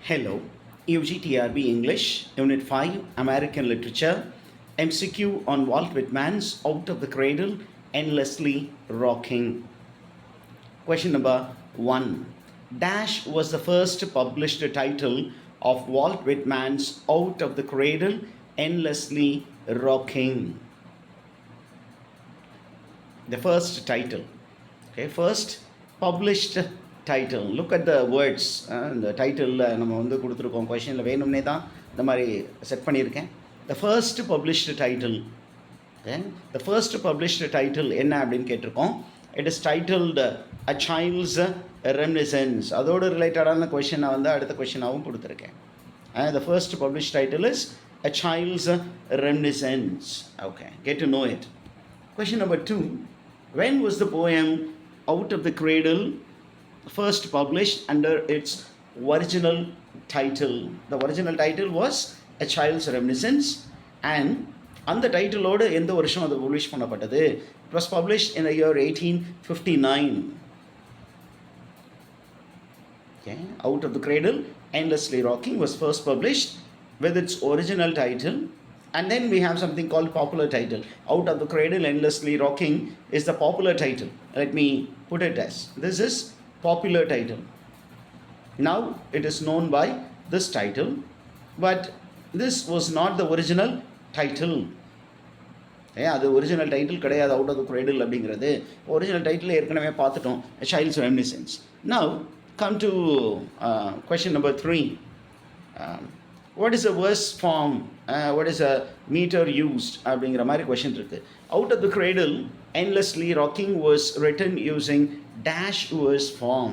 Hello, ugc-ug-pg-trb-english, UNIT-5, American Literature, MCQ on Walt Whitman's Out of the Cradle, Endlessly Rocking. Question number 1. Dash was the first published title of Walt Whitman's Out of the Cradle, Endlessly Rocking. The first title. Okay, first published title. Look at the words. The title நம்ம வந்து கொடுத்துருக்கோம் கொஷனில் வேணும்னே தான் இந்த மாதிரி set பண்ணியிருக்கேன். The first published title. Okay, the first published title என்ன அப்படின்னு கேட்டிருக்கோம். It is titled A Child's Reminiscence. அதோடு ரிலேட்டடான கொஷனை வந்து அடுத்த கொஷனாகவும் கொடுத்துருக்கேன். The first published title is A Child's Reminiscence. Okay, get to know it. Question number 2. When was the poem Out of the Cradle first published under its original title? The original title was A Child's Reminiscence, and அந்த டைட்டிலோடு எந்த வருஷம் அது publish பண்ணப்பட்டது? It was published in the year 1859. Okay, Out of the Cradle, Endlessly Rocking was first published with its original title, and then we have something called popular title. Out of the Cradle, Endlessly Rocking is the popular title. Let me put it as this is popular title. Now it is known by this title, but this was not the original title. அது original title கிடையாது. Out of the கிரேடில் அப்படிங்கிறது original title ஏற்கனவே பார்த்துட்டோம், A Child's Reminiscence. Now come to question number 3. What is a verse form? What is a meter used? அப்படிங்கிற மாதிரி question இருக்குது. Out of the Cradle, Endlessly Rocking was written using dash verse form.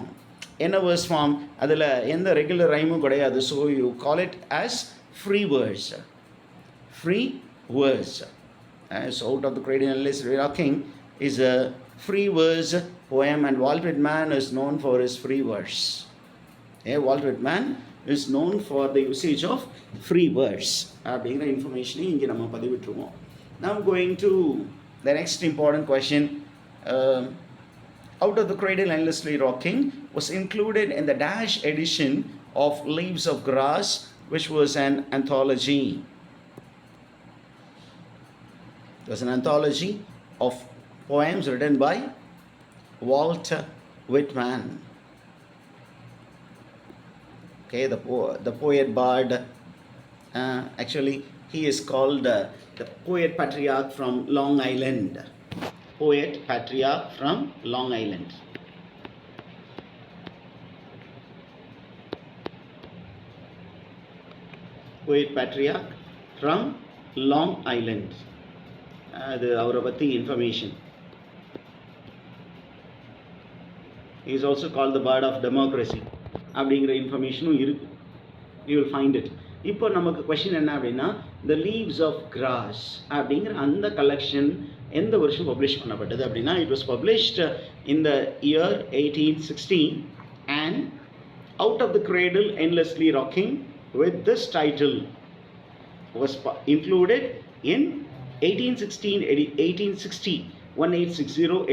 என்ன verse form? அதில் எந்த regular ரைமும் கிடையாது. So you call it as free verse. Free verse. So Out of the Cradle, Endlessly Rocking is a free verse poem, and Walt Whitman is known for his free verse. Walt Whitman is known for the usage of free verse. அப்படிங்கிற இன்ஃபர்மேஷனை இங்கே நம்ம பதிவிட்டுருவோம். Now going to the next important question. Out of the Cradle, Endlessly Rocking was included in the dash edition of Leaves of Grass, which was an anthology. It was an anthology of poems written by Walt Whitman. Okay, the poet bard. Actually, he is called the poet patriarch from Long Island. Poet patriarch from Long Island. Poet patriarch from Long Island. அது அவரை பற்றி information. He is also called the bard of democracy. அப்படிங்கிற இன்ஃபர்மேஷனும் இருக்குது. You will find it. இப்போ நமக்கு question என்ன அப்படின்னா, The Leaves of Grass அப்படிங்கிற அந்த கலெக்ஷன் எந்த வருஷம் பப்ளிஷ் பண்ணப்பட்டது அப்படின்னா, it was published in the year 1816, and Out of the Cradle, Endlessly Rocking with this title was included in 1860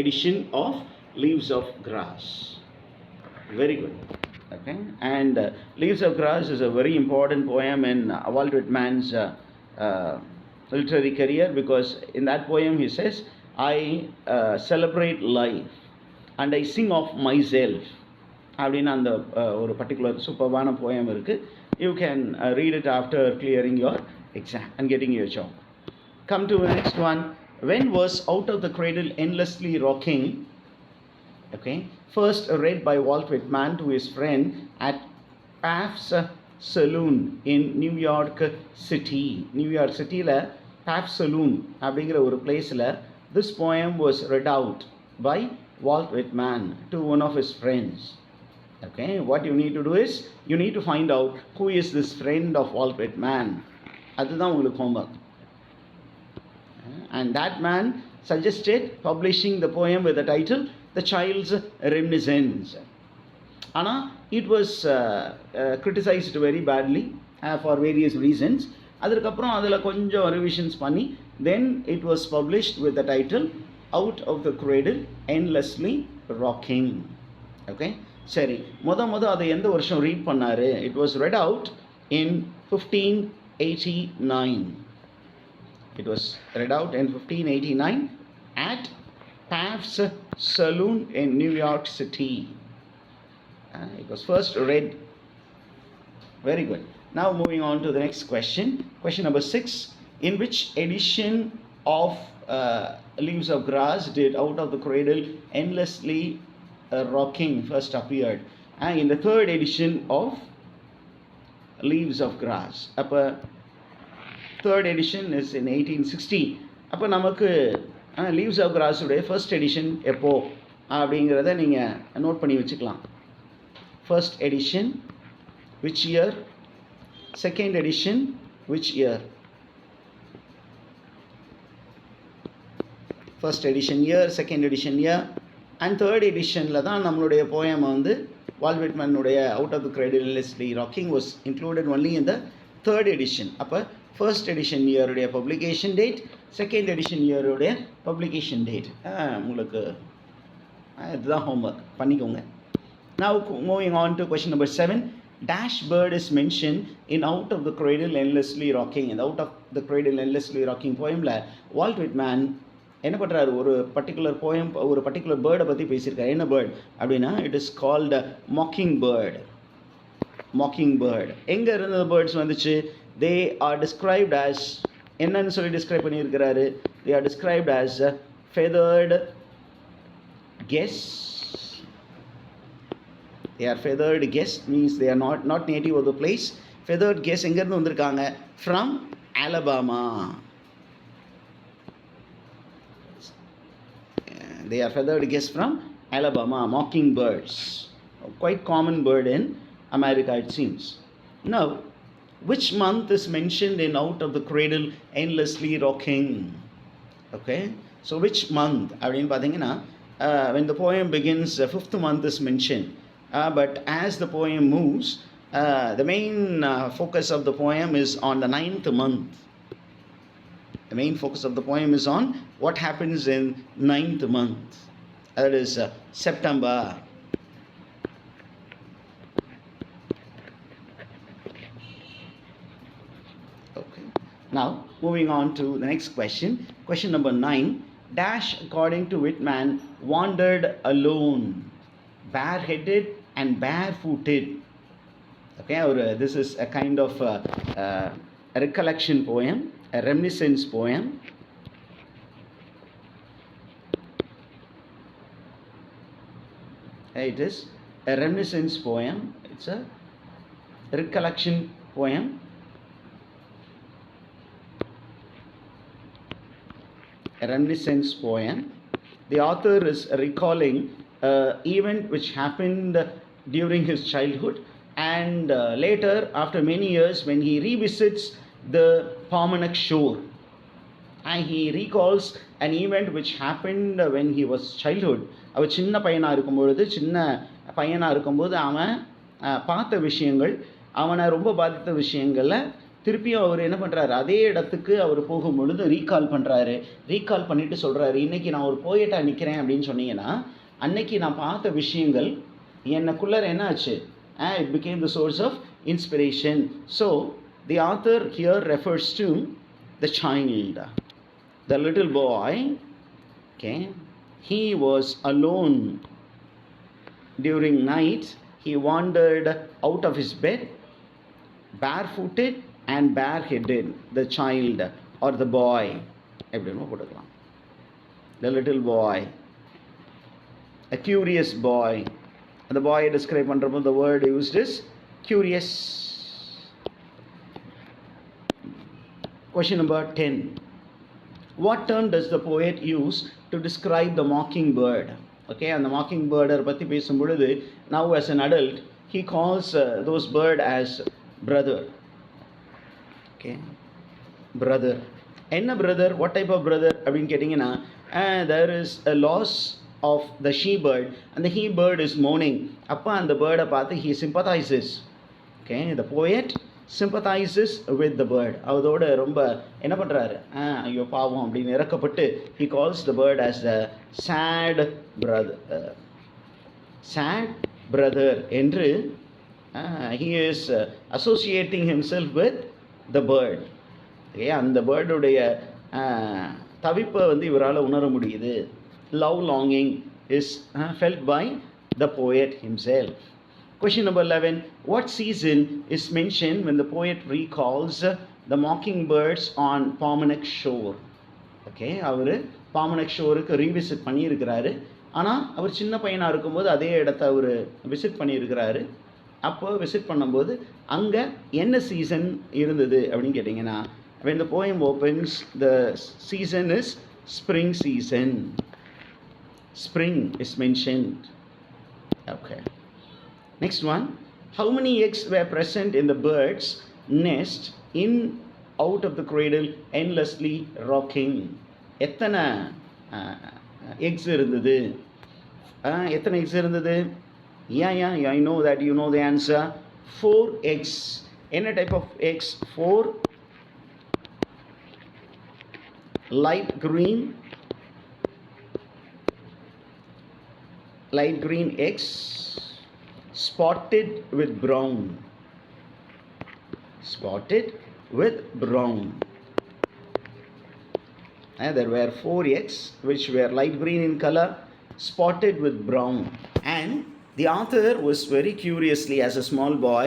edition of Leaves of Grass. Very good. Okay, and Leaves of Grass is a very important poem in Walt Whitman's literary career, because in that poem he says, I celebrate life and I sing of myself. அப்படின்னு அந்த ஒரு particular சூப்பர்வான poem இருக்குது. You can read it after clearing your exam and getting your job. Come to the next one. When was Out of the Cradle, Endlessly Rocking, okay, first read by Walt Whitman to his friend at Paff's Saloon in New York City. New York Cityல Paff's Saloon அப்படிங்கிற ஒரு பிளேஸில் this poem was read out by Walt Whitman to one of his friends. Okay, what you need to do is you need to find out who is this friend of Walt Whitman. அதுதான் உங்களுக்கு homework. And that man suggested publishing the poem with the title The Child's Reminiscence. ஆனால் it was criticized very badly for various reasons. அதுக்கப்புறம் அதில் கொஞ்சம் revisions பண்ணி then it was published with the title Out of the Cradle, Endlessly Rocking. Okay, சரி, அதை எந்த வருஷம் read பண்ணாரு? It was read out in 1589. It was read out in 1589 at Taft's Saloon in New York City. It was first read. Very good. Now moving on to the next question. Question number 6. In which edition of Leaves of Grass did Out of the Cradle Endlessly Rocking first appeared? In the third edition of Leaves of Grass. அப்போ third edition is in 1860. அப்போ நமக்கு leaves of கிராஸுடைய first edition எப்போ அப்படிங்கிறத நீங்கள் note பண்ணி வச்சுக்கலாம். First edition which year? Second edition which year? First edition year, second edition year, and third editionல தான் நம்மளுடைய poem வந்து Walt விட்மனுடைய Out of the Cradle Endlessly Rocking was included only in the third edition. அப்போ first edition year உடைய publication date, second edition year உடைய publication date உங்களுக்கு இதுதான் homework பண்ணிக்கோங்க. Now moving on to question number 7. Dash bird is mentioned in Out of the Cradle Endlessly Rocking. And Out of the Cradle Endlessly Rocking poemல Walt Whitman என்ன பண்ணுறாரு? ஒரு particular poem, ஒரு particular பேர்டை பற்றி பேசியிருக்காரு. என்ன பேர்ட் அப்படின்னா, it is called mockingbird. Mockingbird எங்கே இருந்த பேர்ட்ஸ் வந்துச்சு? தே ஆர் டிஸ்கிரைப்ட் ஆஸ், என்னன்னு சொல்லி டிஸ்கிரைப் பண்ணியிருக்கிறாரு? They are described as feathered guests. They are feathered guests, means they are not native of the place. Feathered guests எங்கேருந்து வந்திருக்காங்க? From Alabama. They are feathered guests from Alabama, mockingbirds. Quite common bird in America, it seems. Now, which month is mentioned in Out of the Cradle Endlessly Rocking? Okay, so which month அப்படின்னு பார்த்தீங்கன்னா, when the poem begins, the 5th month is mentioned. But as the poem moves, the main focus of the poem is on the 9th month. The main focus of the poem is on what happens in 9th month. That is September. Okay. Now moving on to the next question. Question number 9. Dash, according to Whitman, wandered alone, bareheaded and barefooted. Okay, or this is a kind of a recollection poem, a reminiscence poem. It is a reminiscence poem. It's a recollection poem. A reminiscence poem. The author is recalling event which happened during his childhood, and later, after many years, when he revisits the Paumanok shore, and he recalls an event which happened when he was childhood. அவர் சின்ன பையனாக இருக்கும்போது அவன் பார்த்த விஷயங்கள், அவனை ரொம்ப பாதித்த விஷயங்களை திருப்பியும் அவர் என்ன பண்ணுறாரு? அதே இடத்துக்கு அவர் போகும்பொழுது ரீகால் பண்ணுறாரு. ரீகால் பண்ணிட்டு சொல்கிறாரு, இன்றைக்கி நான் ஒரு போயட்டாக நிற்கிறேன் அப்படின்னு சொன்னீங்கன்னா, அன்னைக்கு நான் பார்த்த விஷயங்கள் எனக்குள்ளே என்ன ஆச்சு? It became the source of inspiration. So the author here refers to the child, the little boy. Okay, he was alone during night. He wandered out of his bed, barefooted and bareheaded. The child or the boy, எப்படின்னு போட்டுக்கலாம். The little boy, a curious boy. The boy described பண்றப்போ the word used is curious. Question number 10. What term does the poet use to describe the mockingbird? Okay, and the mockingbird பற்றி பேசும் பொழுது, now as an adult he calls those bird as brother. Okay, brother. என்ன brother? What type of brother அப்படின்னு கேட்டிங்கன்னா, there is a loss of the she bird, and the he bird is mourning. அப்போ அந்த பேர்டை பார்த்து he sympathizes. Okay, the poet sympathizes with the bird. அதோட ரொம்ப என்ன பண்ணுறாரு? ஐயோ பாவம் அப்படின்னு இறக்கப்பட்டு he calls the bird as the sad brother. Sad brother என்று he is associating himself with the bird. அந்த பேர்டுடைய தவிப்பை வந்து இவரால் உணர முடியுது. Love longing is felt by the poet himself. Question number 11. What season is mentioned when the poet recalls the mockingbirds on Pomonic shore? Okay, அவர் Paumanok ஷோருக்கு revisit பண்ணியிருக்கிறாரு. ஆனால் அவர் சின்ன பையனாக இருக்கும்போது அதே இடத்த அவர் விசிட் பண்ணியிருக்கிறாரு. அப்போ விசிட் பண்ணும்போது அங்கே என்ன சீசன் இருந்தது அப்படின்னு கேட்டிங்கன்னா, when the poem opens, the season is spring season. Spring is mentioned. Okay. Next one. How many eggs were present in the bird's nest in out of the cradle endlessly rocking? எத்தனை eggs இருந்தது? எத்தனை eggs இருந்தது? Yeah, I know that you know the answer. 4 eggs. என்ன type of eggs? 4 light green eggs spotted with brown. There were 4 eggs which were light green in color, spotted with brown. And the author was very curiously, as a small boy,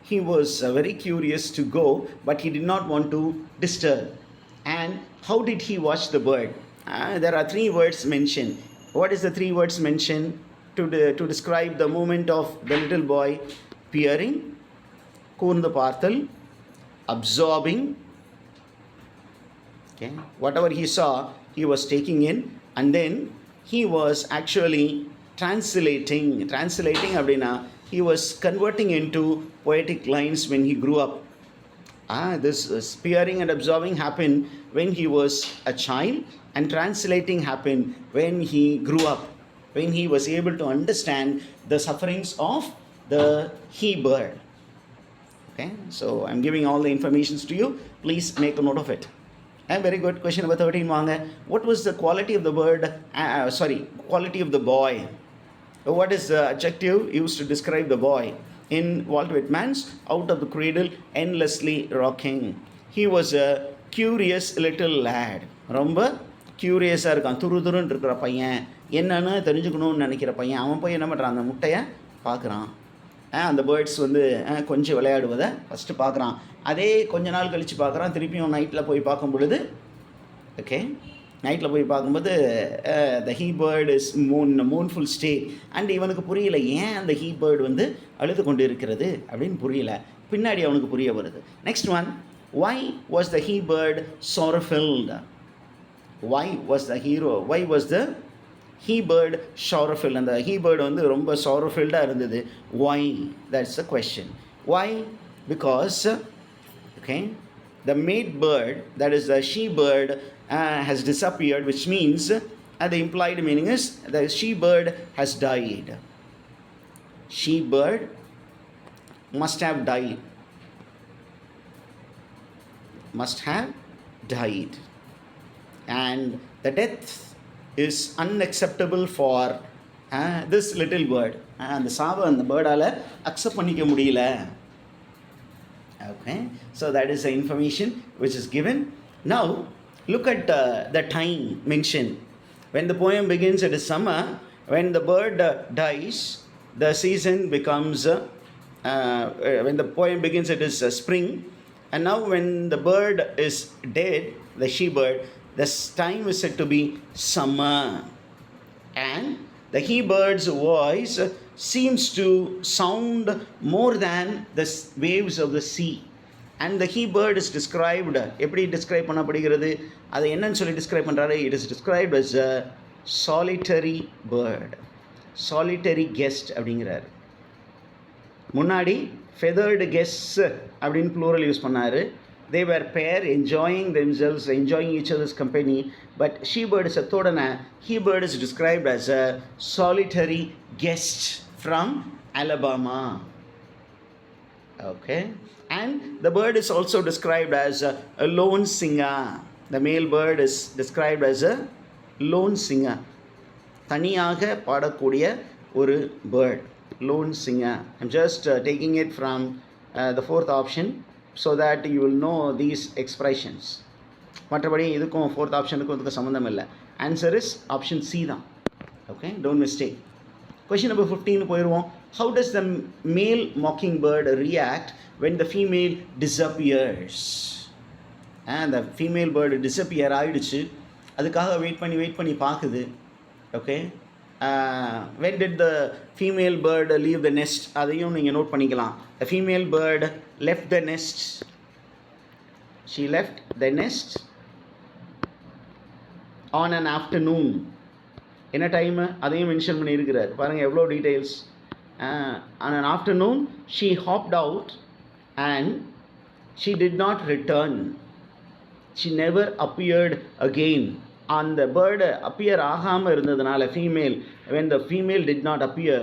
he was very curious to go, but he did not want to disturb. And how did he watch the bird? There are 3 words mentioned. What is the 3 words mentioned to describe the movement of the little boy? Peering, கூர்ந்து பார்த்தல், absorbing. Okay, whatever he saw, he was taking in, and then he was actually translating அப்படின்னா he was converting into poetic lines when he grew up. This peering and absorbing happened when he was a child, and translating happened when he grew up, when he was able to understand the sufferings of the he-bird. Okay, so I'm giving all the informations to you. Please make a note of it. Very good. Question number 13 வாங்க. What was the quality of the bird? Quality of the boy. What is the adjective used to describe the boy? In Walt Whitman'S Out of the Cradle, Endlessly Rocking. He was a curious little lad. ரொம்ப க்யூரியஸாக இருக்கான், துருதுருன்னு இருக்கிற பையன், என்னன்னு தெரிஞ்சுக்கணும்னு நினைக்கிற பையன். அவன் போய் என்ன பண்ணுறான், அந்த முட்டையை பார்க்குறான். அந்த பேர்ட்ஸ் வந்து கொஞ்சம் விளையாடுவதை ஃபஸ்ட்டு பார்க்குறான். அதே கொஞ்ச நாள் கழித்து பார்க்குறான். திருப்பியும் நைட்டில் போய் பார்க்கும் பொழுது, ஓகே, நைட்டில் போய் பார்க்கும்போது the he bird is mournful state. And இவனுக்கு புரியல, ஏன் அந்த ஹீ பேர்டு வந்து அழுது கொண்டு இருக்கிறது அப்படின்னு புரியல. பின்னாடி அவனுக்கு புரிய வருது. Next one. Why was the he bird sorrow-filled? Why was the he bird sorrow-filled? And the he bird வந்து ரொம்ப sorrow-filled இருந்தது. Why? That's the question. Why? Because the mate bird, that is the she bird, has disappeared, which means the implied meaning is the she bird has died. She bird must have died. And the death is unacceptable for this little bird. அந்த சாவை அந்த பேர்டால் accept பண்ணிக்க முடியல. Okay, so that is the information which is given. Now look at the time mentioned. When the poem begins, it is summer. When the bird dies, the season becomes when the poem begins, it is spring. And now when the bird is dead, the she bird, this time is said to be summer. And the he bird's voice seems to sound more than the waves of the sea. And the he bird is described, எப்படி describe பண்ணப்படுகிறது, அதை என்னன்னு சொல்லி describe பண்ணுறாரு? It is described as a solitary bird, solitary guest அப்படிங்கிறாரு. முன்னாடி feathered guests அப்படின்னு plural use பண்ணாரு. They were pair enjoying themselves, enjoying each other's company. But she bird சத்தோடன he bird is described as a solitary guest from Alabama. Okay, and the bird is also described as a lone singer. The male bird is described as a lone singer, தனியாக பாடக்கூடிய ஒரு bird. lone singer. I'm just taking it from the fourth option so that you will know these expressions. மற்றபடி இதுக்கும் fourth ஆப்ஷனுக்கும் இதுக்கு சம்மந்தம் இல்லை. Answer is option C தான். Okay, don't mistake. Question number 15 போயிடுவோம். How does the male mockingbird react when the female disappears? அந்த female bird disappear ஆகிடுச்சு, அதுக்காக வெயிட் பண்ணி பார்க்குது. Okay, when did the female bird leave the nest? அதையும் நீங்கள் note பண்ணிக்கலாம். The female bird left the nest. She left the nest on an afternoon. என்ன time அதையும் மென்ஷன் பண்ணியிருக்கிறார். பாருங்கள் எவ்வளோ details. On an afternoon she hopped out and she did not return. She never appeared again. அந்த bird appear ஆகாமல் இருந்ததுனால female, when the female did not appear,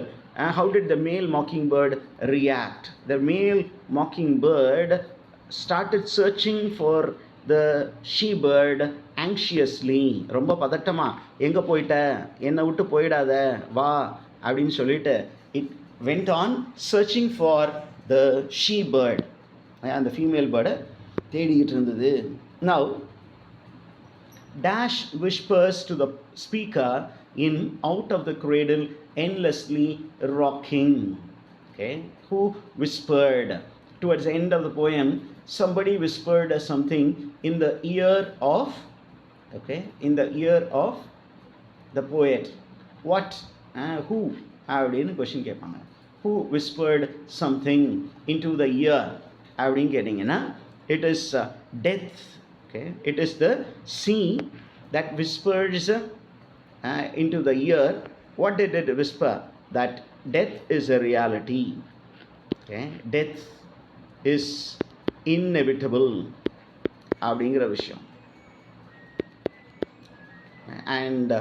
how did the male mockingbird react? The male mockingbird started searching for the she bird anxiously. ரொம்ப பதட்டமாக, எங்கே போயிட்ட, என்னை விட்டு போயிடாத, வா அப்படின்னு சொல்லிட்டு it went on searching for the she bird. அந்த ஃபீமேல் பேர்டை தேடிக்கிட்டு இருந்தது. Now dash whispers to the speaker in Out of the Cradle, endlessly rocking. Okay, who whispered? Towards the end of the poem, somebody whispered something in the ear of, okay, in the ear of the poet. What? Who? அப்படின்னு question கேட்பாங்க. Who whispered something into the ear அப்படின்னு கேட்டிங்கன்னா, it is death. Okay, it is the sea that whispers into the ear. What did it whisper? That death is a reality. Okay, death is inevitable அப்படிங்கிற விஷயம். And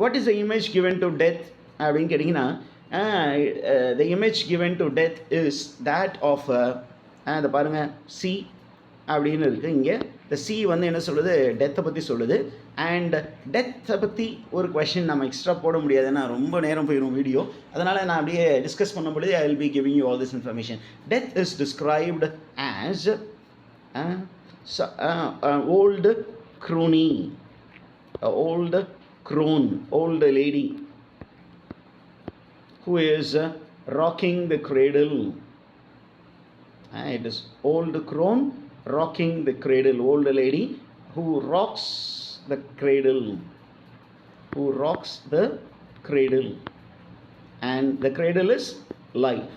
what is the image given to death அப்படின்னு கேட்டிங்கன்னா, the image given to death is that of அந்த பாருங்கள் sea அப்படின்னு இருக்குது. இங்கே இந்த சி வந்து என்ன சொல்லுது, டெத்தை பற்றி சொல்லுது. அண்ட் டெத்தை பற்றி ஒரு கொஷின் நம்ம எக்ஸ்ட்ரா போட முடியாது, ஏன்னா ரொம்ப நேரம் போயிடும் வீடியோ. அதனால் நான் அப்படியே டிஸ்கஸ் பண்ணும்பொழுது I will be giving you all this information. Death is described as old crony, old crone, old lady who is rocking the cradle. It is old crone rocking the cradle, old lady who rocks the cradle, who rocks the cradle, and the cradle is life.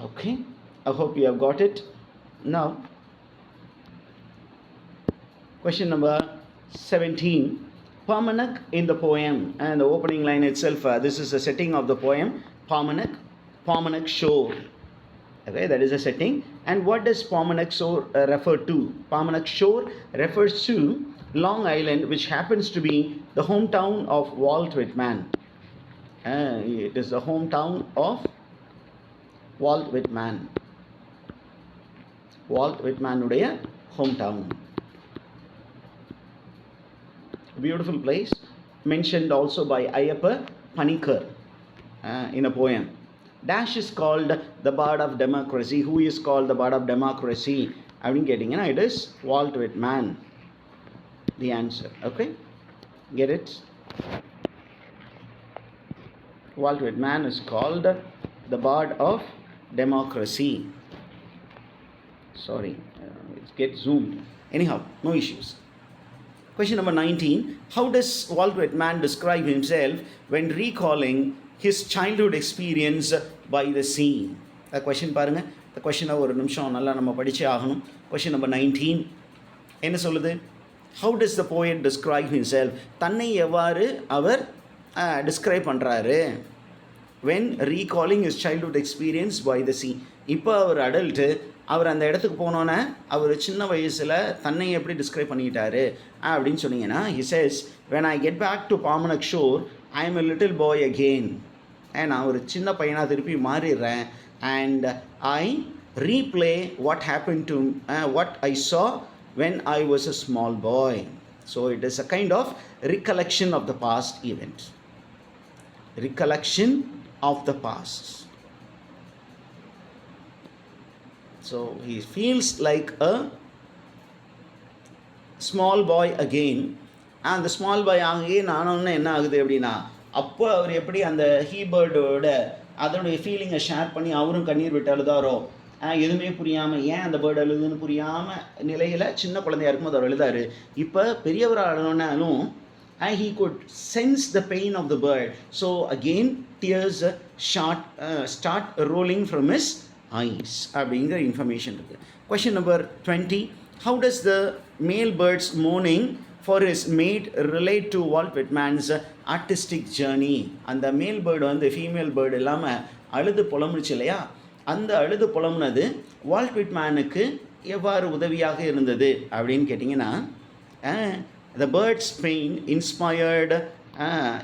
Okay, I hope you have got it. Now question number 17. Pamanak in the poem, and the opening line itself, this is the setting of the poem. Pamanak shore. Okay, that is a setting. And what does Pamanak shore refer to? Pamanak shore refers to Long Island, which happens to be the hometown of Walt Whitman. It is the hometown of Walt Whitman. Walt Whitman உடைய hometown. Beautiful place, mentioned also by Ayyappa Panikkar in a poem. Dash is called the bard of democracy. Who is called the bard of democracy? அப்படின்னு கேட்டிங்கன்னா, it is Walt Whitman. The answer. Okay, get it? Walt Whitman is called the bard of democracy. Sorry, it gets zoomed. Anyhow, no issues. Question number 19. How does Walt Whitman describe himself when recalling his childhood experience by the sea? The question பாருங்க, the question ஒரு நிமிஷம் நல்லா நம்ம படிச்சே ஆகணும். Question number 19 என்ன சொல்லுது? How does the poet describe himself? தன்னை எவ்வாறு அவர் describe பண்ணுறாரு when recalling his childhood experience by the sea? இப்போ அவர் அடல்ட்டு, அவர் அந்த இடத்துக்கு போனோன்னே அவர் சின்ன வயசில் தன்னை எப்படி டிஸ்கிரைப் பண்ணிக்கிட்டாரு அப்படின்னு சொன்னீங்கன்னா, he says, when I get back to Pamanak shore, I am a little boy again. நான் ஒரு சின்ன பையனாக திருப்பி மாறிடுறேன். and I replay what happened to what I saw when I was a small boy. So it is a kind of recollection of the past event. Recollection of the past. So he feels like a small boy again. And the small boy again ஆனோன்னு என்ன ஆகுது அப்படின்னா, அப்போ அவர் எப்படி அந்த ஹீபர்டோட அதனுடைய ஃபீலிங்கை share பண்ணி அவரும் கண்ணீர் விட்டு அழுதாரோ, எதுவுமே புரியாமல், ஏன் அந்த பேர்டு அழுதுன்னு புரியாமல் நிலையில் சின்ன குழந்தையா இருக்கும்போது அவர் எழுதாரு. இப்போ பெரியவராக அழுனாலும் he could sense the pain of the bird. So again tears start rolling from his eyes. அப்படிங்கிற இன்ஃபர்மேஷன் இருக்குது. Question number 20. How does the male bird's mourning for his mate relate to Walt Whitman's artistic journey? அந்த மேல் bird வந்து female bird இல்லாமல் அழுது புலம்புச்சு இல்லையா, அந்த அழுது புலம்புனது வால்ட் விட்மேனுக்கு எவ்வாறு உதவியாக இருந்தது அப்படின்னு கேட்டிங்கன்னா, the bird's pain inspired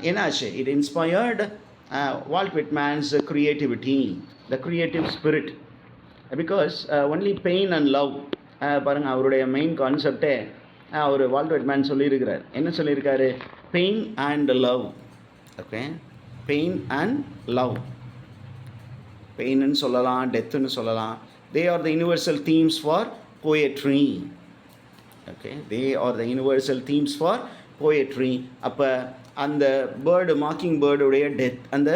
என்னாச்சு, it inspired Walt Whitman's creativity, the creative spirit, because only pain and love, பாருங்கள் அவருடைய மெயின் கான்செப்டே அவர் வால்ட் விட்மேன் சொல்லியிருக்கிறார். என்ன சொல்லியிருக்காரு? Pain and love. Okay, pain and love, பெயின்னு சொல்லலாம், டெத்துன்னு சொல்லலாம். They are the universal themes for poetry. Okay, they are the universal themes for poetry. அப்போ அந்த பேர்டு, மாக்கிங் பேர்டுடைய டெத், அந்த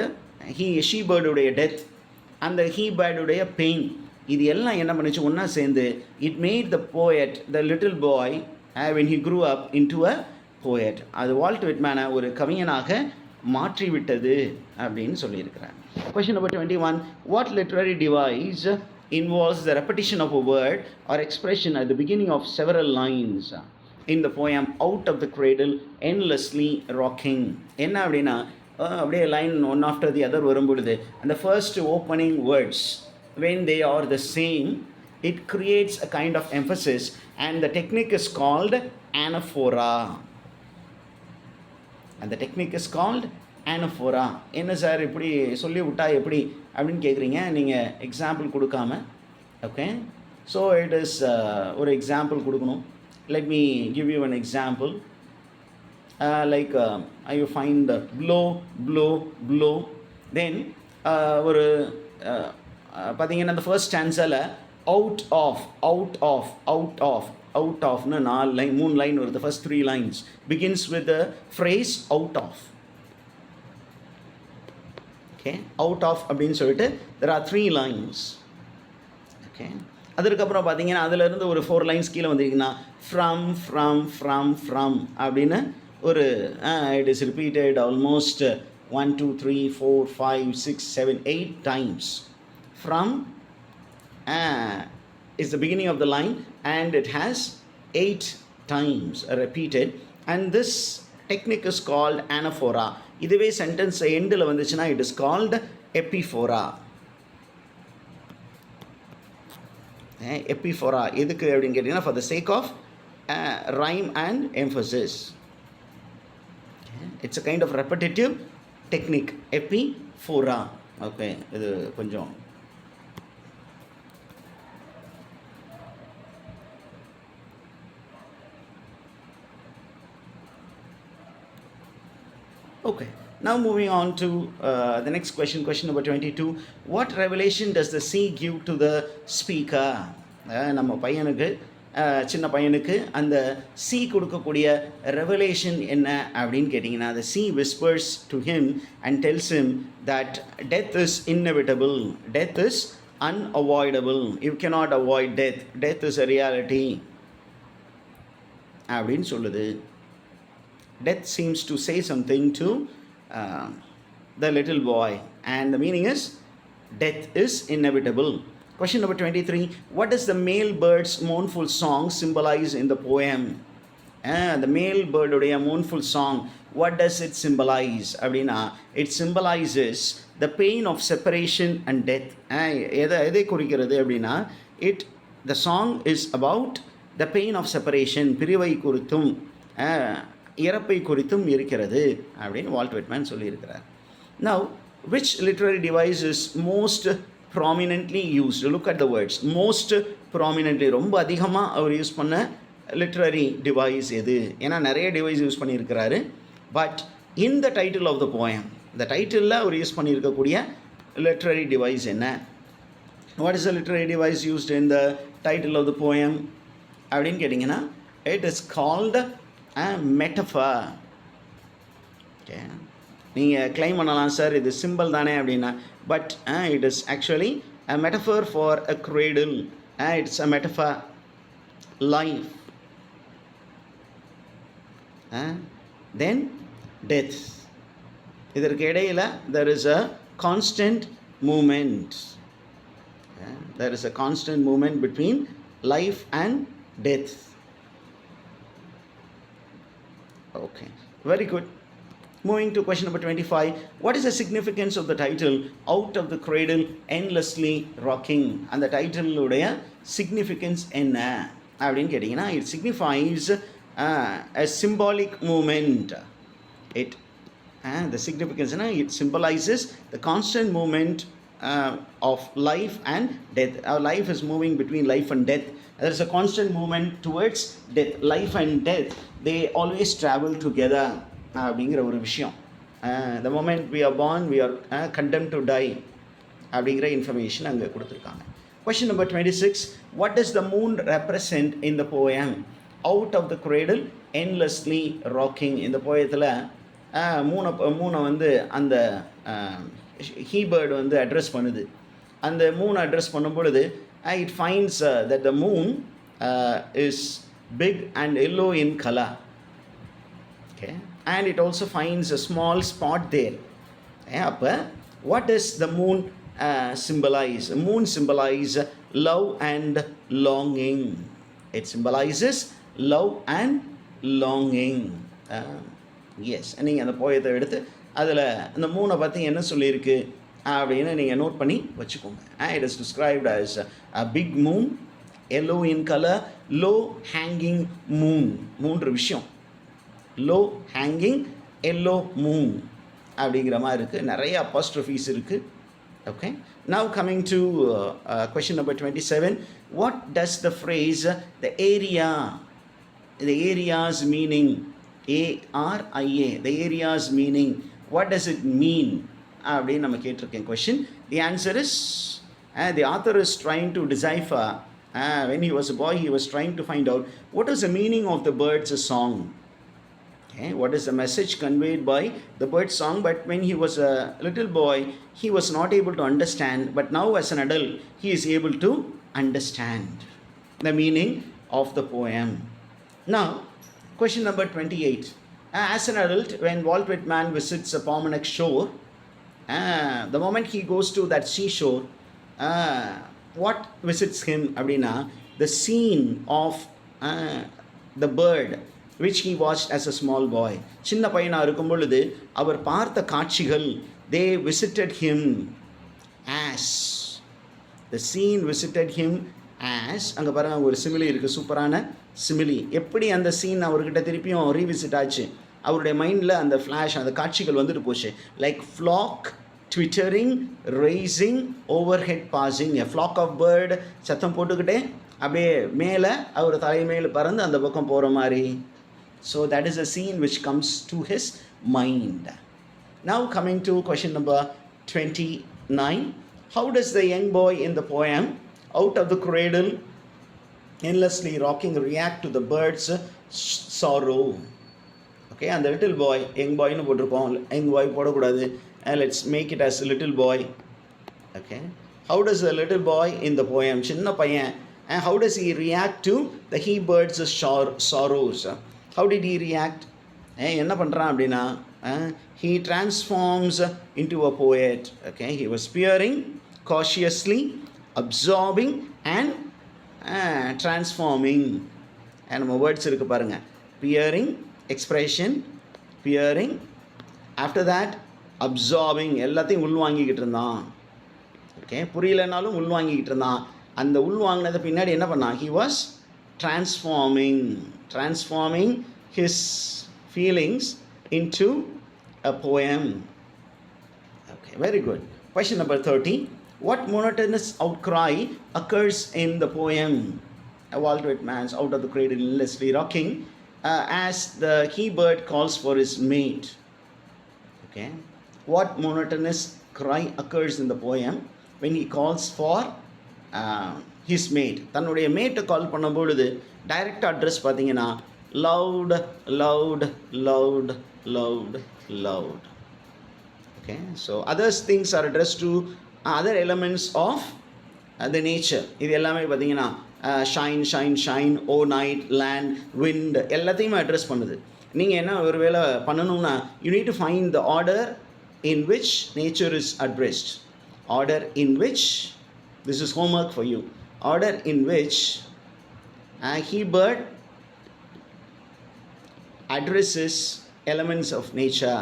ஷீ பேர்டுடைய டெத், அந்த ஹீ பேர்டுடைய பெயின், இது எல்லாம் என்ன பண்ணுச்சு ஒன்றா சேர்ந்து, it made the poet, the little boy when he grew up into a poet. அது வால்ட் விட்மேனை ஒரு கவிஞனாக மாற்றிவிட்டது அப்படின்னு சொல்லியிருக்கிறார். Question number 21. What literary device involves the repetition of a word or expression at the beginning of several lines in the poem Out of the Cradle, Endlessly Rocking? என்ன அப்படின்னா, அப்படியே line one after the other வரும்பொழுது அந்த first opening words when they are the same, it creates a kind of emphasis, and the technique is called anaphora. And the technique is called anaphora. என்ன sir இப்படி சொல்லி விட்டா எப்படி அப்படின்னு கேட்குறீங்க நீங்கள் எக்ஸாம்பிள் கொடுக்காம. ஓகே, ஸோ இட் இஸ் ஒரு எக்ஸாம்பிள் கொடுக்கணும். let me give you an example. Like you find blow, blow, blow. Then ஒரு பார்த்தீங்கன்னா அந்த ஃபர்ஸ்ட் ஸ்டான்ஸில் out of, out of, out of, out ஆஃப்னு 4 லைன் 3 லைன் வருது. First 3 lines begins with the phrase out of. Okay, out of அப்படின்னு சொல்லிட்டு there are 3 lines. Okay, அதுக்கப்புறம் பார்த்தீங்கன்னா அதிலிருந்து ஒரு 4 lines கீழே வந்திருக்குன்னா ஃப்ரம், ஃப்ரம், ஃப்ரம், ஃப்ரம் அப்படின்னு ஒரு it is repeated almost 1 2 3 4 5 6 7 8 times. From is the beginning of the line and it has 8 times repeated, and this technique is called anaphora. இதுவே sentence endல வந்துச்சுன்னா it is called epiphora. Epiphora எதுக்கு அப்படின்னு கேட்டிங்கன்னா for the sake of rhyme and emphasis. It's a kind of repetitive technique, epiphora. Okay, இது கொஞ்சம் okay. Now moving on to the next question, question number 22. What revelation does the sea give to the speaker? நம்ம பையனுக்கு, சின்ன பையனுக்கு அந்த C கொடுக்கக்கூடிய revelation என்ன அப்படின்னு கேட்டிங்கன்னா, the sea whispers to him and tells him that death is inevitable, death is unavoidable, you cannot avoid death, death is a reality அப்படின்னு சொல்லுது. Death seems to say something to the little boy, and the meaning is death is inevitable. Question number 23. What does the male bird's mournful song symbolize in the poem? The male bird உடைய mournful song, what does it symbolize அப்படின்னா, it symbolizes the pain of separation and death. எதை குறிக்கிறது அப்படின்னா, the song is about the pain of separation, பிரிவை குறித்தும் இறப்பை குறித்தும் இருக்கிறது அப்படின்னு வால்ட் விட்மேன் சொல்லியிருக்கிறார். Now, which literary device is most prominently used? Look at the words. Most prominently, ரொம்ப அதிகமாக அவர் யூஸ் பண்ண லிட்ரரி டிவைஸ் எது? ஏன்னா நிறைய டிவைஸ் யூஸ் பண்ணியிருக்கிறாரு. But in the title of the poem, இந்த டைட்டிலில் அவர் யூஸ் பண்ணியிருக்கக்கூடிய லிட்ரரி டிவைஸ் என்ன? What is the literary device used in the title of the poem அப்படின்னு கேட்டிங்கன்னா, it is called a metaphor. Okay, நீங்கள் கிளைம் பண்ணலாம் சார் இது சிம்பிள் தானே அப்படின்னா, but it is actually a metaphor for a cradle. It's a metaphor. Life, then death. இதற்கு இடையில் there is a constant movement. There is a constant movement between life and death. Okay, very good. Moving to question number 25. What is the significance of the title Out of the Cradle Endlessly Rocking? And the title உடைய significance என்ன அப்படின்னு கேட்டிங்கன்னா, it signifies a symbolic movement. The significance, it symbolizes the constant movement of life and death. Our life is moving between life and death. There is a constant movement towards death. Life and death, they always travel together. அப்படிங்கிற ஒரு விஷயம். The moment we are born, we are condemned to die அப்படிங்கிற information அங்கே கொடுத்துருக்காங்க. Question number 26. What does the moon represent in the poem Out of the Cradle Endlessly Rocking? இந்த போயத்தில் மூணை வந்து அந்த ஹீபர்டு வந்து அட்ரஸ் பண்ணுது. அந்த மூணை அட்ரஸ் பண்ணும் பொழுது it finds that the moon is big and yellow in color. Okay, and it also finds a small spot there. அப்போ what does the moon symbolize? Moon symbolize love and longing. It symbolizes love and longing. Yes, நீங்கள் அந்த போயத்தை எடுத்து அதில் அந்த மூணை பற்றி என்ன சொல்லியிருக்கு அப்படின்னு நீங்கள் நோட் பண்ணி வச்சுக்கோங்க. It is described as a big moon, yellow in color, low hanging moon. மூன்று விஷயம், low hanging, yellow moon அப்படிங்கிற மாதிரி இருக்குது. நிறைய apostrophes இருக்குது. Okay, now coming to question number 27. What does the phrase the area's meaning, ARIA, the area's meaning, what does it mean அப்படின்னு நம்ம கேட்டிருக்கேன் question. The answer is the author is trying to decipher. When he was a boy, he was trying to find out what is the meaning of the bird's song. Okay, what is the message conveyed by the bird's song? But when he was a little boy, he was not able to understand. But now as an adult, he is able to understand the meaning of the poem. Now, question number 28. As an adult, when Walt Whitman visits a Pomonic shore, the moment he goes to that seashore, what visits him அப்படின்னா, the scene of the bird which he watched as a small boy. சின்ன பையனாக இருக்கும் பொழுது அவர் பார்த்த காட்சிகள், they visited him as, the scene visited him as. அங்கே பாருங்கள் ஒரு சிமிலி இருக்குது, சூப்பரான சிமிலி. எப்படி அந்த சீன் அவர்கிட்ட திருப்பியும் ரீவிசிட் ஆச்சு, அவருடைய மைண்டில் அந்த ஃப்ளாஷ், அந்த காட்சிகள் வந்துட்டு போச்சு. Like flock twittering rising over head passing. A flock of bird சத்தம் போட்டுக்கிட்டே அப்படியே மேலே அவர் தலைமையில் பறந்து அந்த பக்கம் போகிற மாதிரி. So that is a scene which comes to his mind. Now coming to question number 29. How does the young boy in the poem Out of the Cradle Endlessly Rocking react to the bird's sorrow? Okay, and the little boy, young boy nu போட்டிருக்கோம், young boy போடக்கூடாது, let's make it as a little boy. Okay, how does the little boy in the poem, சின்ன பையன், and how does he react to the he bird's sorrows? How did he react? என்ன பண்ணுறான் அப்படின்னா, he transforms into a poet. Okay, he was peering cautiously, absorbing and transforming. நம்ம words இருக்கு பாருங்க, peering expression, peering, after that absorbing, எல்லாத்தையும் உள்வாங்கிக்கிட்டு இருந்தான். Okay, புரியலனாலும் உள்வாங்கிக்கிட்டு இருந்தான். அந்த உள்வாங்கினதை பின்னாடி என்ன பண்ணான், he was transforming his feelings into a poem. Okay, very good. Question number 30. What monotonous outcry occurs in the poem? Walt Whitman's Out of the Cradle Endlessly Rocking, as the he bird calls for his mate. Okay, what monotonous cry occurs in the poem when he calls for his mate? தன்னுடைய மேட்டை கால் பண்ணும் பொழுது direct address பார்த்தீங்கன்னா loud, loud, loud, loud, loud. Okay, so other things are addressed to other elements of the nature. இது எல்லாமே பார்த்தீங்கன்னா shine shine shine, ஓ night, land, wind எல்லாத்தையுமே address பண்ணுது. நீங்கள் என்ன ஒரு வேளை பண்ணணும்னா you need to find the order in which nature is addressed. Order in which, this is homework for you, order in which he bird addresses elements of nature.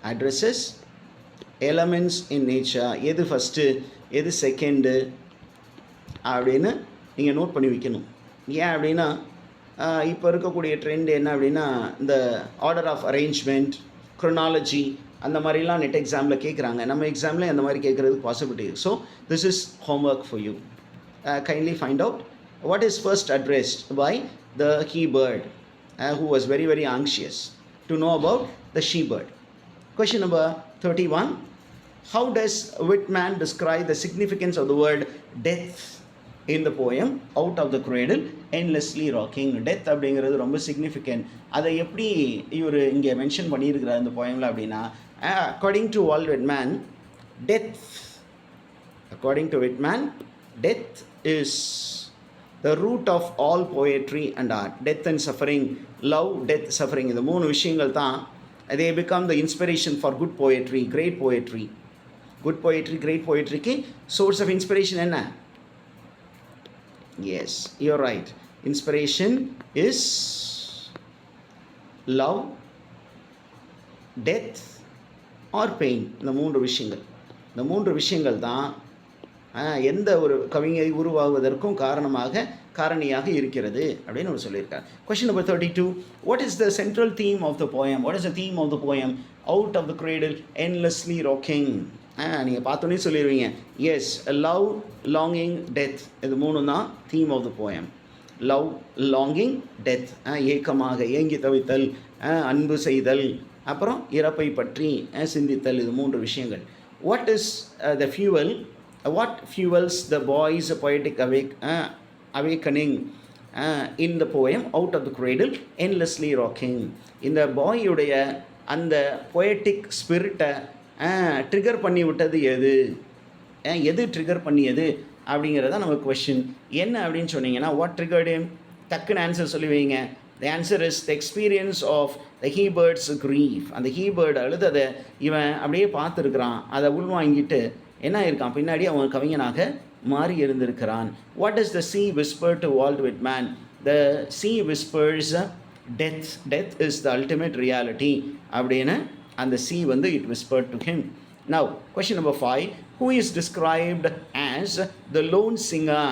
Addresses elements in nature. எது first எது second அப்படின்னு நீங்கள் note பண்ணி வைக்கணும். ஏன் அப்படின்னா இப்போ இருக்கக்கூடிய ட்ரெண்ட் என்ன அப்படின்னா இந்த ஆர்டர் ஆஃப் அரேஞ்ச்மெண்ட், குரோனாலஜி அந்த மாதிரிலாம் நெட் எக்ஸாமில் கேட்குறாங்க. நம்ம எக்ஸாமில் அந்த மாதிரி கேட்குறதுக்கு possibility. So this is homework for you. Kindly find out what is first addressed by the he bird who was very very anxious to know about the she bird. Question number 31. How does Whitman describe the significance of the word death in the poem Out of the Cradle Endlessly Rocking? Death அப்படிங்கிறது ரொம்ப significant. அதை எப்படி இவர் இங்கே mention பண்ணியிருக்கிறார் இந்த போயமில் அப்படின்னா, according to Walt Whitman, death is the root of all poetry and art. Death and suffering, love, death, suffering, இந்த மூணு விஷயங்கள் தான் they become the inspiration for good poetry, great poetry. Good poetry, great poetryக்கு source of inspiration என்ன? Yes, you're right. Inspiration is love, death or pain. இந்த மூன்று விஷயங்கள் தான் எந்த ஒரு கவிஞரை உருவாகுவதற்கும் காரணியாக இருக்கிறது அப்படின்னு ஒரு சொல்லியிருக்கார். Question number 32. What is the central theme of the poem? What is the theme of the poem out of the cradle endlessly rocking? நீங்கள் பார்த்தோன்னே சொல்லிடுவீங்க. Yes, love, longing, death. இது மூணு தான் theme of the poem. Love, longing, death. ஏக்கமாக ஏங்கி தவித்தல், அன்பு செய்தல், அப்புறம் இறப்பை பற்றி சிந்தித்தல். இது மூன்று விஷயங்கள். What is the fuel? What fuels the boy's poetic awakening in the poem Out of the Cradle Endlessly Rocking? இந்த பாயுடைய அந்த poetic ஸ்பிரிட்டை ட்ரிகர் பண்ணி விட்டது எது ட்ரிகர் பண்ணியது அப்படிங்கிறத நம்ம கொஷின். என்ன அப்படின்னு சொன்னீங்கன்னா, வாட் ட்ரிகர்டு him? டக்குன்னு ஆன்சர் சொல்லி வைங்க. The answer is the experience of the he bird's grief. அந்த he bird அழுததை இவன் அப்படியே பார்த்துருக்குறான். அதை உள்வாங்கிட்டு என்ன இருக்கான், பின்னாடி அவன் கவிஞனாக மாறி இருந்திருக்கிறான். What is the sea whisper to Walt Whitman? The sea whispers death. Death is the ultimate reality அப்படின்னு அந்த sea வந்து it whispered to him. Now question number 5. Who is described as the lone singer,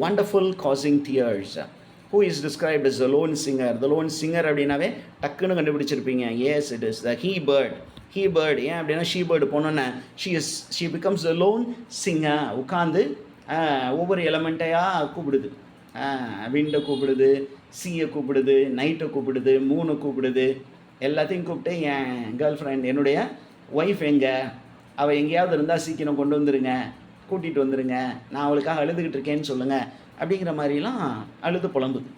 wonderful causing tears? Who is described as the lone singer? The lone singer அப்படின்னாவே டக்குன்னு கண்டுபிடிச்சிருப்பீங்க. Yes, it is the he bird. he bird. ஏன் அப்படின்னா she bird போனோன்னே she becomes a lone singer. உட்காந்து ஒவ்வொரு எலமெண்ட்டையாக கூப்பிடுது. விண்டை கூப்பிடுது, சீயை கூப்பிடுது, நைட்டை கூப்பிடுது, மூணை கூப்பிடுது, எல்லாத்தையும் கூப்பிட்டு என் கேர்ள் ஃப்ரெண்ட், என்னுடைய ஒய்ஃப் எங்கே, அவள் எங்கேயாவது இருந்தால் சீக்கிரம் கொண்டு வந்துருங்க, கூட்டிகிட்டு வந்துடுங்க, நான் அவளுக்காக அழுதுகிட்டு இருக்கேன்னு சொல்லுங்கள் அப்படிங்கிற மாதிரிலாம் அழுது புலம்புது.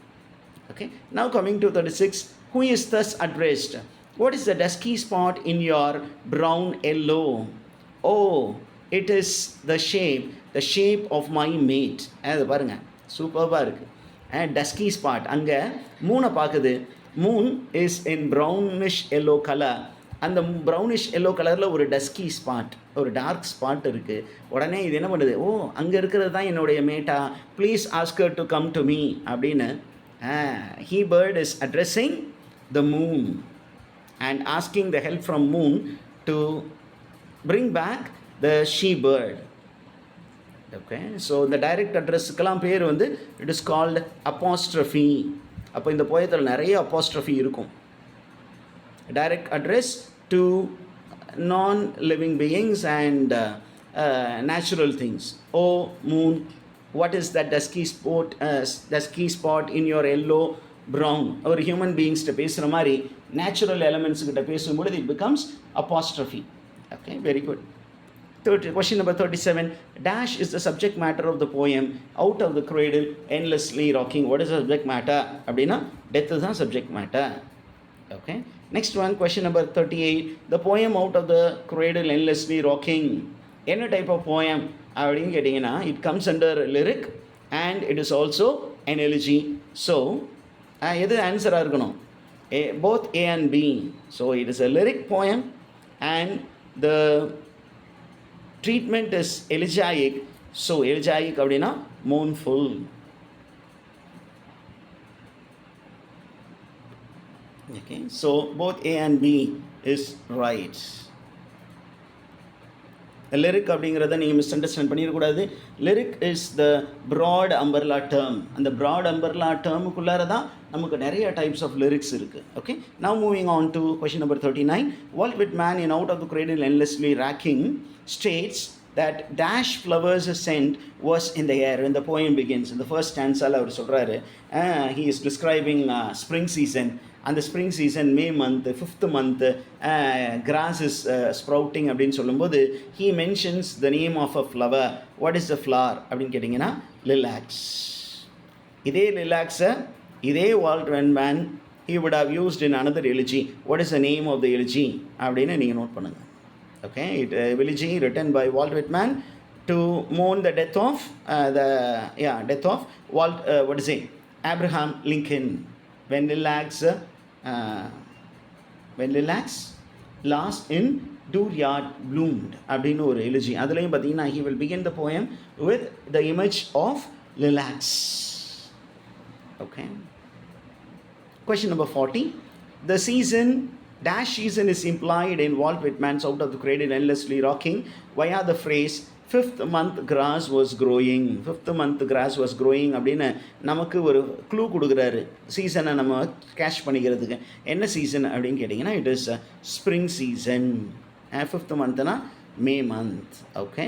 Okay, now coming to 36. Who is thus addressed? What is the dusky spot in your brown yellow? Oh, it is the shape of my mate. அது பாருங்கள், சூப்பராக இருக்குது. டஸ்கி ஸ்பாட், அங்கே மூனை பார்க்குது. Moon is in brownish yellow colour. அந்த brownish yellow கலரில் ஒரு dusky spot, ஒரு டார்க் ஸ்பாட் இருக்குது. உடனே இது என்ன பண்ணுது, ஓ அங்கே இருக்கிறது தான் என்னுடைய மேட்டா, please ask her to come to me அப்படின்னு he bird is addressing the moon and asking the help from moon to bring back the she bird. Okay, so the direct addressக்கெல்லாம் பேர் வந்து it is called apostrophe. அப்போ இந்த போயத்தில் நிறைய apostrophe இருக்கும். Direct address to non-living beings and natural things. Oh, moon, what is that dusky spot in your yellow brown? ஒரு human பீயிங்ஸ்கிட்ட பேசுகிற மாதிரி natural elements கிட்ட பேசும்பொழுது it becomes apostrophe. Okay, very good. Question number 37. Dash is the subject matter of the poem Out of the Cradle, Endlessly Rocking. What is the subject matter? அப்படின்னா death is the subject matter. Okay. Next one, question number 38. The poem Out of the Cradle, Endlessly Rocking. என்ன type of poem அப்படின்னு கேட்டிங்கன்னா it comes under lyric and it is also an elegy. So எது ஆன்சராக இருக்கணும்? Both A and B. So it is a lyric poem and the treatment is elegiac. So elegiac அப்படின்னா mournful. Okay, so both A and B is right. Lyric அப்படிங்கிறத நீங்கள் misunderstand பண்ணிடக்கூடாது. Lyric is the broad umbrella term. அந்த broad umbrella டேர்முக்குள்ளார தான் நமக்கு நிறைய types of lyrics இருக்குது. Okay, now moving on to question number 39. Walt Whitman in Out of the Cradle Endlessly Rocking states that dash flowers scent was in the air when the poem begins. In the first stanza அவர் சொல்கிறாரு, he is describing spring season. அந்த spring season May month 5th month cross is sprouting அப்படின்னு சொல்லும்போது he mentions the name of a flower. What is the flower அப்படின்னு கேட்டிங்கன்னா லிலாக்ஸ். இதே லிலாக்ஸை இதே Walt Whitman he would have used in another elegy. What is the name of the elegy அப்படின்னு நீங்கள் note பண்ணுங்கள். Okay, elegy written by Walt Whitman to mourn the death of Abraham Lincoln. When lilacs last in dooryard bloomed அப்படின்னு ஒரு elegy. அதுலேயும் பார்த்தீங்கன்னா he will begin the poem with the image of lilacs. Okay. Question number 40. The dash season is implied in Walt Whitman's Out of the Cradle Endlessly Rocking via the phrase 5th month grass was growing. 5th month grass was growing அப்படின்னு நமக்கு ஒரு clue கொடுக்குறாரு சீசனை நம்ம catch பண்ணிக்கிறதுக்கு. என்ன season அப்படின்னு கேட்டிங்கன்னா it is spring season. 5th monthனா May month. Okay,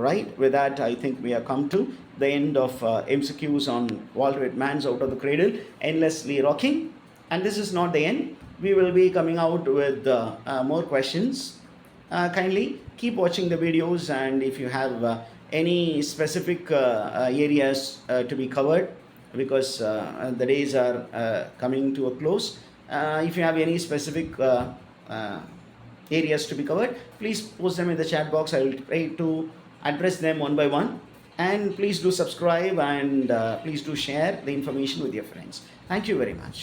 right. With that, I think we have come to the end of MCQs on Walt Whitman's Out of the Cradle Endlessly Rocking. And this is not the end. We will be coming out with more questions. Kindly keep watching the videos, and if you have any specific areas to be covered, because the days are coming to a close, if you have any specific areas to be covered, please post them in the chat box. I will try to address them one by one, and please do subscribe, and please do share the information with your friends. Thank you very much.